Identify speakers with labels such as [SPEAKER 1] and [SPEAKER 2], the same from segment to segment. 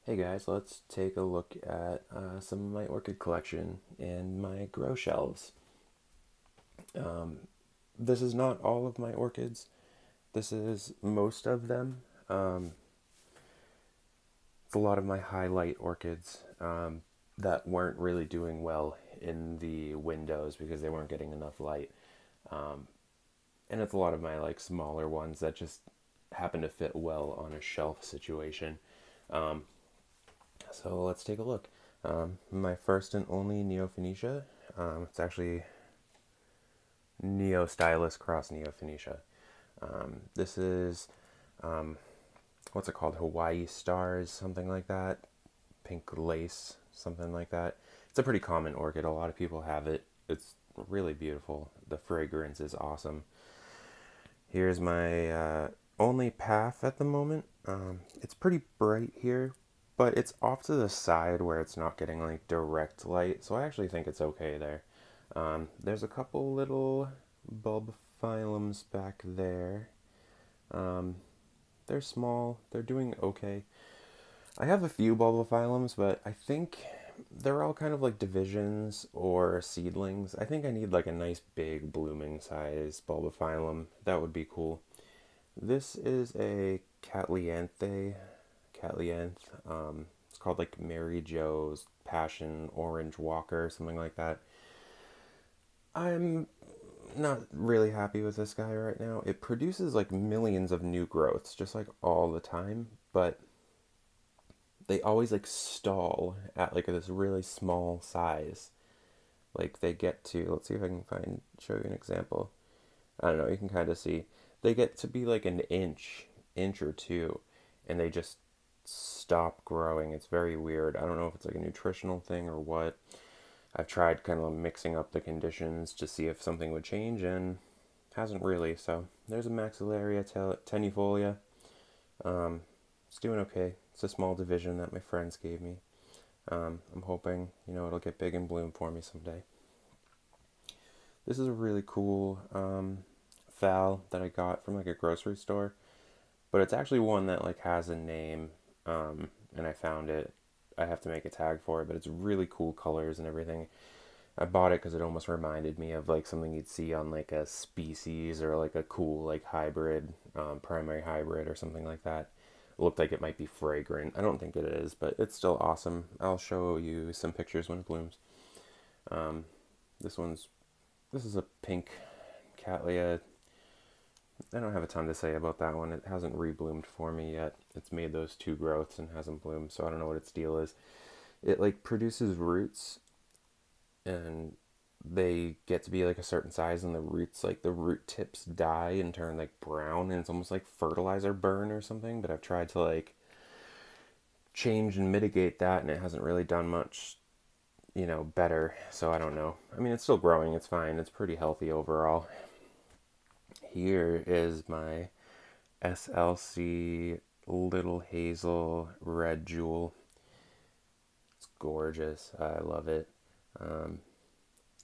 [SPEAKER 1] Hey guys, let's take a look at some of my orchid collection and my grow shelves. Um, this is not all of my orchids. This is most of them. It's a lot of my highlight orchids that weren't really doing well in the windows because they weren't getting enough light. And it's a lot of my like smaller ones that just happen to fit well on a shelf situation. Um, So let's take a look. My first and only Neo-Phoenicia. It's actually Neo-Stylus cross Neo-Phoenicia. This is, um, what's it called? Hawaii Stars, something like that. Pink Lace, something like that. It's a pretty common orchid. A lot of people have it. It's really beautiful. The fragrance is awesome. Here's my only path at the moment. It's pretty bright here, but it's off to the side where it's not getting like direct light, so I actually think it's okay there. There's a couple little bulb phylums back there. Um, they're small, they're doing okay. I have a few bulbophyllums, but I think they're all kind of like divisions or seedlings. I think I need like a nice big blooming size bulbophyllum. That would be cool. This is a Catlianthe. It's called like Mary Jo's Passion Orange Walker, something like that. I'm not really happy with this guy right now. It produces like millions of new growths, just like all the time, but they always like stall at like this really small size. Like they get to, let's see if I can show you an example. I don't know, you can kind of see. They get to be like an inch or two, and they just stop growing. It's very weird. I don't know if it's like a nutritional thing or what. I've tried kind of mixing up the conditions to see if something would change, and hasn't really. So there's a Maxillaria tenuifolia. It's doing okay. It's a small division that my friends gave me. I'm hoping, it'll get big and bloom for me someday. This is a really cool phal that I got from like a grocery store, but it's actually one that like has a name, and I found it. I have to make a tag for it, but it's really cool colors and everything. I bought it because it almost reminded me of like something you'd see on like a species or like a cool like hybrid, primary hybrid or something like that. It looked like it might be fragrant. I don't think it is, but it's still awesome. I'll show you some pictures when it blooms. Um, this one's this is a pink Cattleya. I don't have a ton to say about that one. It hasn't rebloomed for me yet. It's made those two growths and hasn't bloomed, so I don't know what its deal is. It like produces roots, and they get to be like a certain size, and the roots, like the root tips die and turn like brown, and it's almost like fertilizer burn or something. But I've tried to like change and mitigate that, and it hasn't really done much, better. So I don't know. I mean, it's still growing. It's fine. It's pretty healthy overall. Here is my SLC Little Hazel Red Jewel. It's gorgeous. I love it. Um,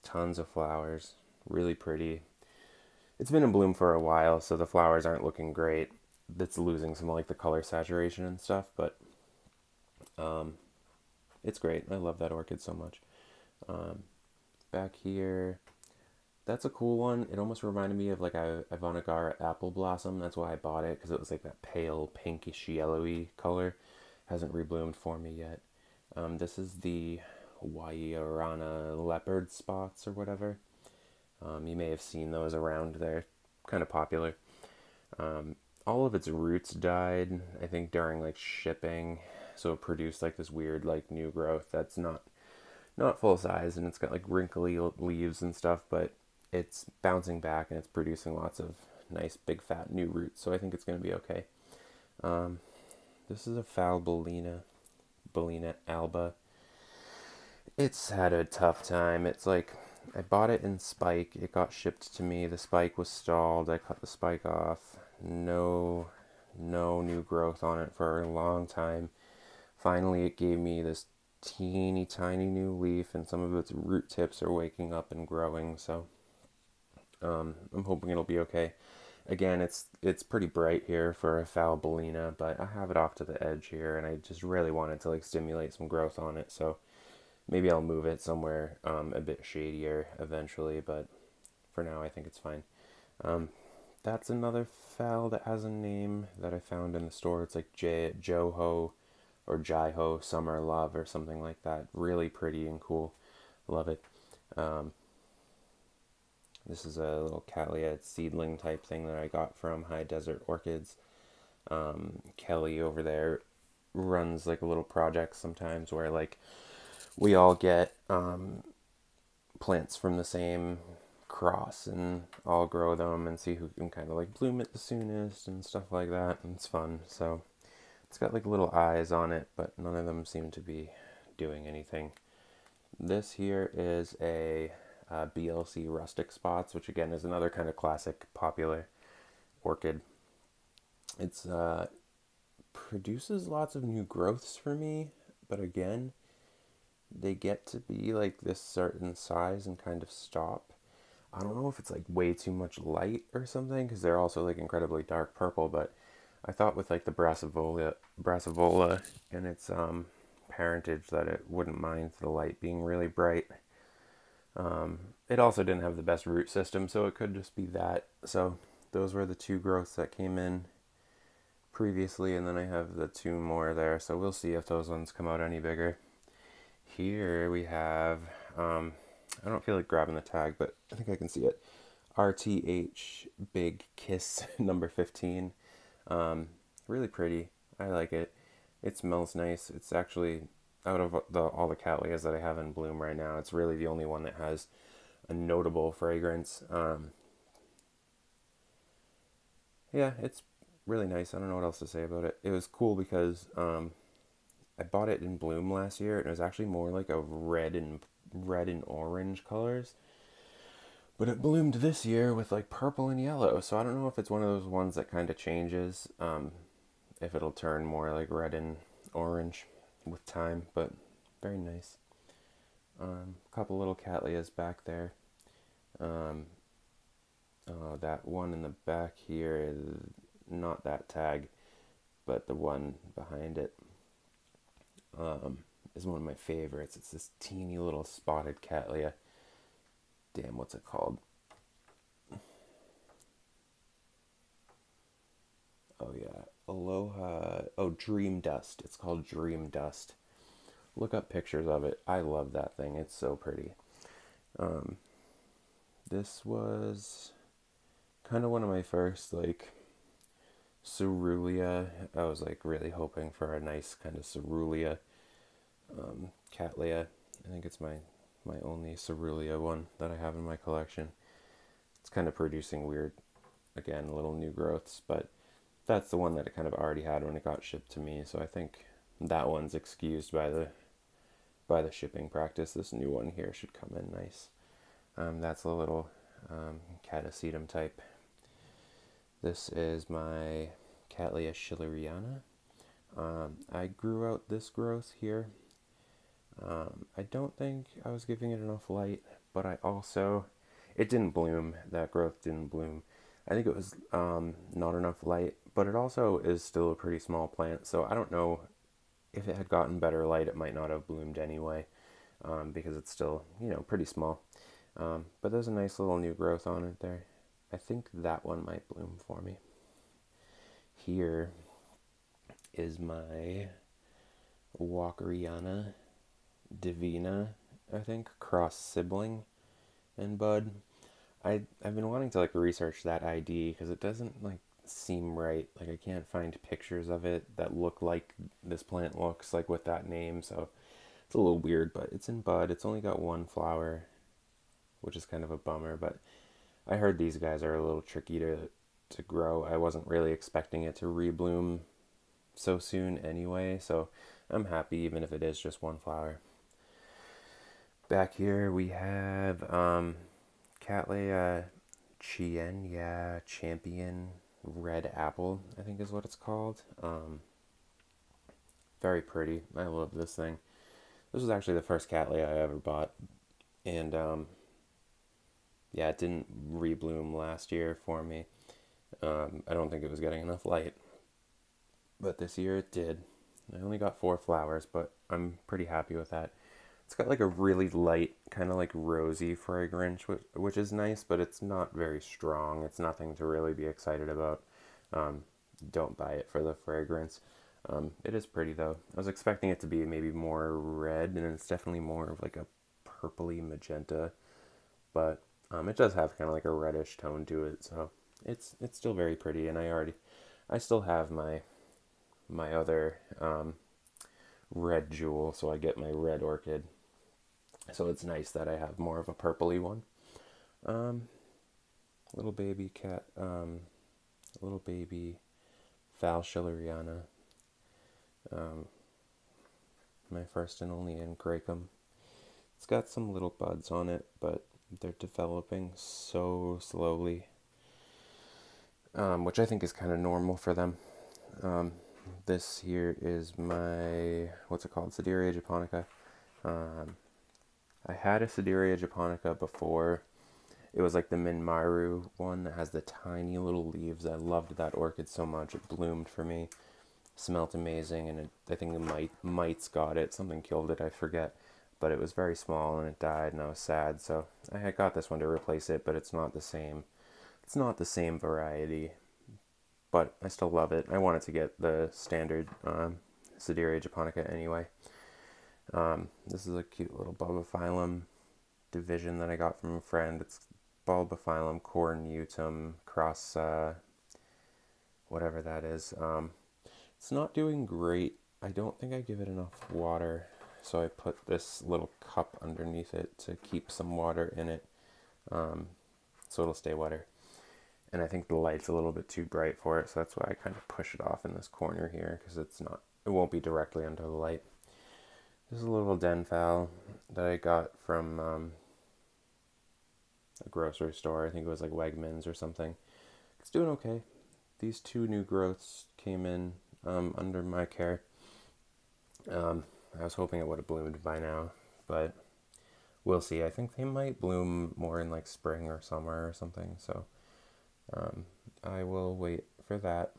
[SPEAKER 1] Tons of flowers. Really pretty. It's been in bloom for a while, so the flowers aren't looking great. It's losing some like the color saturation and stuff, but um, it's great. I love that orchid so much. Um, Back here, that's a cool one. It almost reminded me of like a Ivanagar apple blossom. That's why I bought it, because it was like that pale pinkish yellowy color. Hasn't rebloomed for me yet. This is the Waiarana leopard spots or whatever. You may have seen those around. They're kind of popular. All of its roots died, I think, during like shipping, so it produced like this weird like new growth that's not full size, and it's got like wrinkly leaves and stuff, but it's bouncing back and it's producing lots of nice big fat new roots. So I think it's going to be okay. Um, this is a phal Bellina alba. It's had a tough time. It's like I bought it in spike. It got shipped to me. The spike was stalled. I cut the spike off. No new growth on it for a long time. Finally, it gave me this teeny tiny new leaf, and some of its root tips are waking up and growing. So I'm hoping it'll be okay. Again, it's pretty bright here for a Falbellina, but I have it off to the edge here, and I just really wanted to like stimulate some growth on it. So maybe I'll move it somewhere a bit shadier eventually, but for now I think it's fine. Um, that's another Fal that has a name that I found in the store. It's like Joho or Jaiho Summer Love or something like that. Really pretty and cool. Love it. Um, this is a little Cattleya seedling type thing that I got from High Desert Orchids. Kelly over there runs like a little project sometimes where like we all get plants from the same cross and all grow them and see who can kind of like bloom it the soonest and stuff like that. And it's fun. So it's got like little eyes on it, but none of them seem to be doing anything. This here is a BLC Rustic Spots, which again is another kind of classic popular orchid. It's produces lots of new growths for me, but again, they get to be like this certain size and kind of stop. I don't know if it's like way too much light or something, because they're also like incredibly dark purple, but I thought with like the Brassivola and its parentage that it wouldn't mind the light being really bright. It also didn't have the best root system, so it could just be that. So those were the two growths that came in previously, and then I have the two more there, so we'll see if those ones come out any bigger. Here we have, I don't feel like grabbing the tag, but I think I can see it. RTH Big Kiss number 15. Really pretty. I like it. It smells nice. It's actually, out of all the Cattleyas that I have in bloom right now, it's really the only one that has a notable fragrance. Yeah, it's really nice. I don't know what else to say about it. It was cool because I bought it in bloom last year, and it was actually more like a red and orange colors. But it bloomed this year with like purple and yellow, so I don't know if it's one of those ones that kind of changes, if it'll turn more like red and orange with time, but very nice. Couple little Cattleyas back there. That one in the back here is not that tag, but the one behind it is one of my favorites. It's this teeny little spotted Cattleya. Damn, what's it called? Oh yeah, Aloha. Oh, Dream Dust. It's called Dream Dust. Look up pictures of it. I love that thing. It's so pretty. This was kind of one of my first like cerulean. I was like really hoping for a nice kind of cerulean Cattleya. I think it's my only cerulean one that I have in my collection. It's kind of producing weird, again, little new growths, but that's the one that it kind of already had when it got shipped to me. So I think that one's excused by the shipping practice. This new one here should come in nice. That's a little Catasetum type. This is my Cattleya schilleriana. I grew out this growth here. I don't think I was giving it enough light, but it didn't bloom. That growth didn't bloom. I think it was not enough light, but it also is still a pretty small plant, so I don't know if it had gotten better light, it might not have bloomed anyway, because it's still, pretty small. But there's a nice little new growth on it there. I think that one might bloom for me. Here is my Walkeriana Divina, I think, cross sibling and bud. I've been wanting to like research that ID because it doesn't like seem right. Like I can't find pictures of it that look like this plant looks like with that name, so it's a little weird, but it's in bud. It's only got one flower, which is kind of a bummer, but I heard these guys are a little tricky to grow. I wasn't really expecting it to rebloom so soon anyway, so I'm happy even if it is just one flower. Back here we have Cattleya Champion Red Apple, I think is what it's called. Very pretty. I love this thing. This was actually the first Cattleya I ever bought, and yeah, it didn't rebloom last year for me. I don't think it was getting enough light, but this year it did. I only got 4 flowers, but I'm pretty happy with that. It's got like a really light, kind of like rosy fragrance, which is nice, but it's not very strong. It's nothing to really be excited about. Um, don't buy it for the fragrance. It is pretty though. I was expecting it to be maybe more red, and it's definitely more of like a purpley magenta, but it does have kind of like a reddish tone to it. So it's still very pretty, and I still have my other red jewel, so I get my red orchid. So it's nice that I have more of a purpley one. Um, little baby cat, little baby Val Schilleriana. Um, my first and only in Gracum. It's got some little buds on it, but they're developing so slowly, which I think is kind of normal for them. This here is my, what's it called? Sidereia japonica. I had a Sidereia japonica before. It was like the Minmaru one that has the tiny little leaves. I loved that orchid so much. It bloomed for me. Smelled amazing, and I think the mites got it. Something killed it, I forget. But it was very small, and it died, and I was sad. So I had got this one to replace it, but it's not the same. It's not the same variety, but I still love it. I wanted to get the standard Sidereia japonica anyway. This is a cute little bulbophyllum division that I got from a friend. It's bulbophyllum cornutum cross, whatever that is. It's not doing great. I don't think I give it enough water, so I put this little cup underneath it to keep some water in it, so it'll stay wetter. And I think the light's a little bit too bright for it, so that's why I kind of push it off in this corner here, because it won't be directly under the light. This is a little den fowl that I got from a grocery store. I think it was like Wegmans or something. It's doing okay. These 2 new growths came in under my care. I was hoping it would have bloomed by now, but we'll see. I think they might bloom more in like spring or summer or something, so I will wait for that.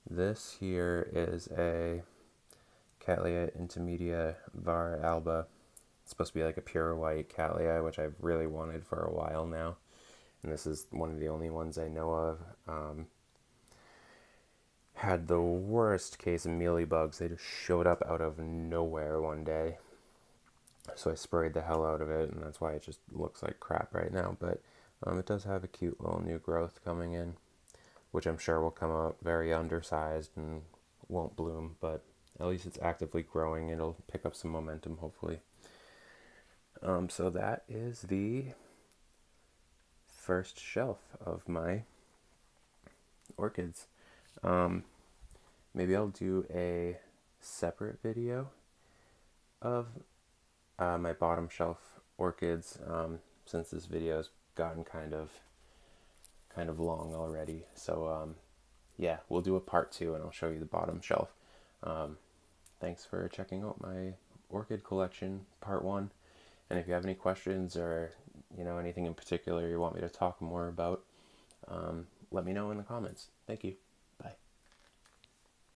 [SPEAKER 1] This here is a Cattleya intermedia var alba. It's supposed to be like a pure white Cattleya, which I've really wanted for a while now. And this is one of the only ones I know of. Had the worst case of mealybugs. They just showed up out of nowhere one day. So I sprayed the hell out of it, and that's why it just looks like crap right now. But it does have a cute little new growth coming in, which I'm sure will come out very undersized and won't bloom, but at least it's actively growing. It'll pick up some momentum, hopefully. So that is the first shelf of my orchids. Maybe I'll do a separate video of my bottom shelf orchids, since this video's gotten kind of long already. So yeah, we'll do a part 2, and I'll show you the bottom shelf. Thanks for checking out my orchid collection, part 1. And if you have any questions or anything in particular you want me to talk more about, let me know in the comments. Thank you.